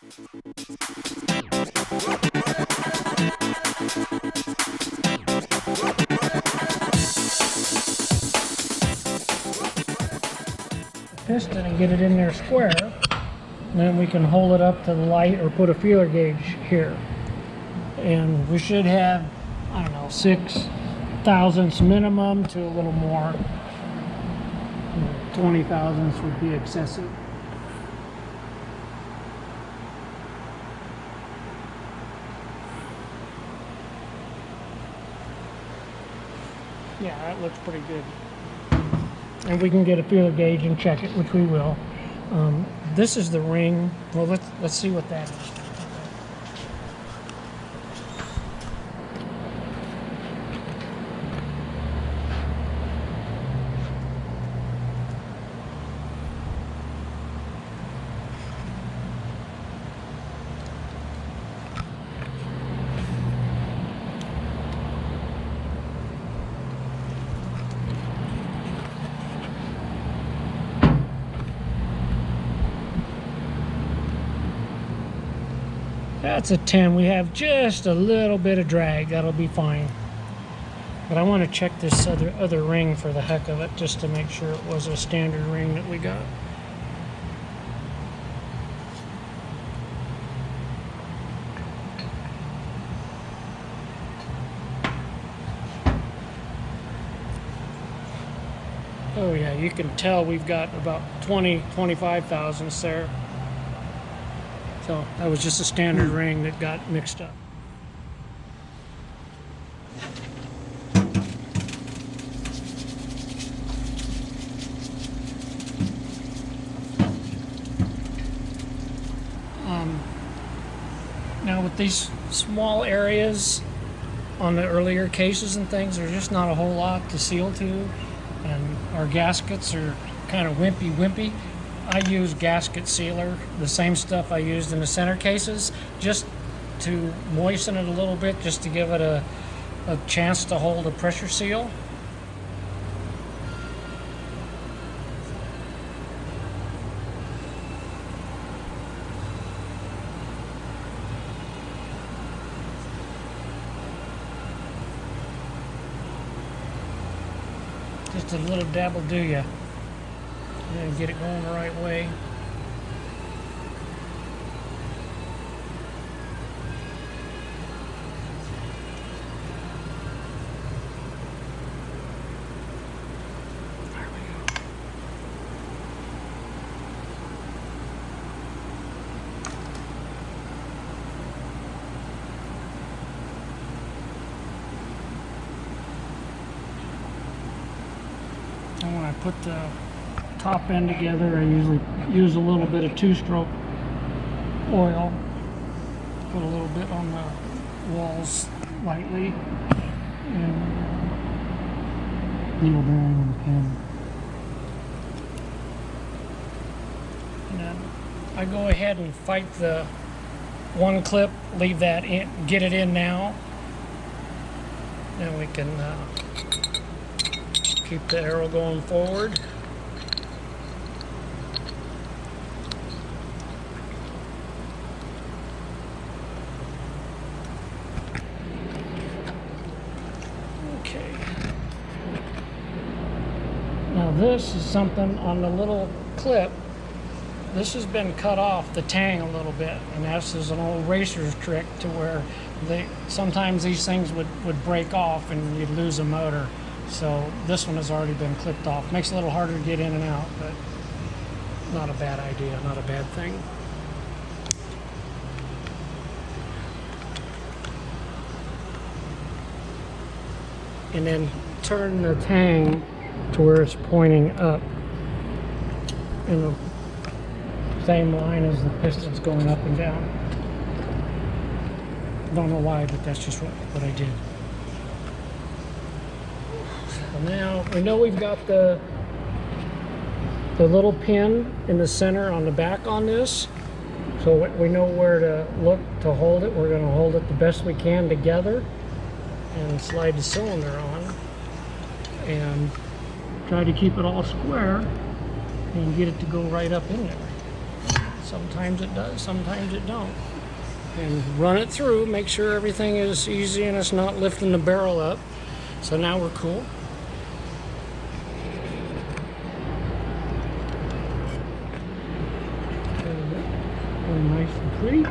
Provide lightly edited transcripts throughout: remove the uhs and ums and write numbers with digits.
Piston and get it in there square. Then we can hold it up to the light or put a feeler gauge here. And we should have, I don't know, 6 thousandths minimum to a little more. 20 thousandths would be excessive. Yeah, that looks pretty good. And we can get a feeler gauge and check it, which we will. This is the ring. Well, let's see what that is. That's a 10. We have just a little bit of drag. That'll be fine. But I want to check this other ring for the heck of it, just to make sure it was a standard ring that we got. Oh yeah, you can tell we've got about 25 thousandths there. So that was just a standard ring that got mixed up. Now with these small areas on the earlier cases and things, there's just not a whole lot to seal to, and our gaskets are kind of wimpy. I use gasket sealer, the same stuff I used in the center cases, just to moisten it a little bit, just to give it a chance to hold a pressure seal. Just a little dab will do ya. And get it going the right way. There we go. And when I put the top end together, I usually use a little bit of 2-stroke oil, put a little bit on the walls lightly, and needle bearing on the pin. And then I go ahead and fight the one clip, leave that in, get it in now. Then we can keep the arrow going forward. Now this is something on the little clip. This has been cut off the tang a little bit, and that's an old racer's trick to where sometimes these things would break off and you'd lose a motor. So this one has already been clipped off. Makes it a little harder to get in and out, but not a bad idea, not a bad thing. And then turn the tang to where it's pointing up in the same line as the piston's going up and down. Don't know why, but that's just what I did. So now we know we've got the little pin in the center on the back on this, so we know where to look to hold it. We're going to hold it the best we can together and slide the cylinder on and try to keep it all square and get it to go right up in there. Sometimes it does, sometimes it don't. And run it through, make sure everything is easy and it's not lifting the barrel up. So now we're cool. Very nice and pretty.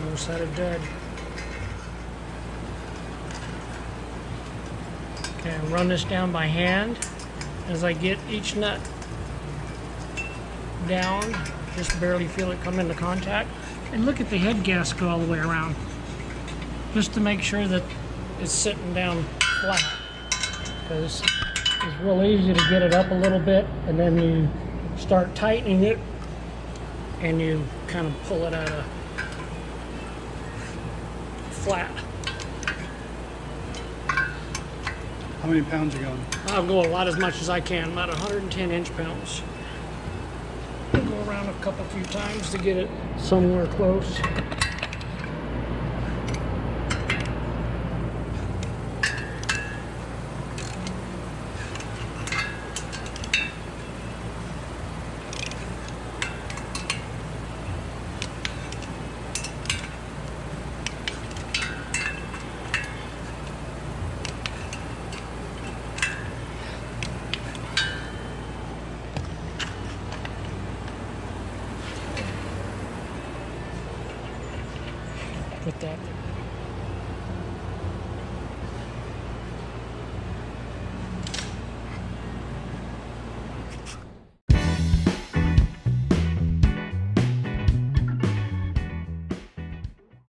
Almost had it dead. Okay, I'll run this down by hand as I get each nut down. Just barely feel it come into contact. And look at the head gasket all the way around. Just to make sure that it's sitting down flat. Because it's real easy to get it up a little bit and then you start tightening it and you kind of pull it out of flat. How many pounds are going? I'll go as much as I can, about 110 inch-pounds. I'll go around a few times to get it somewhere close.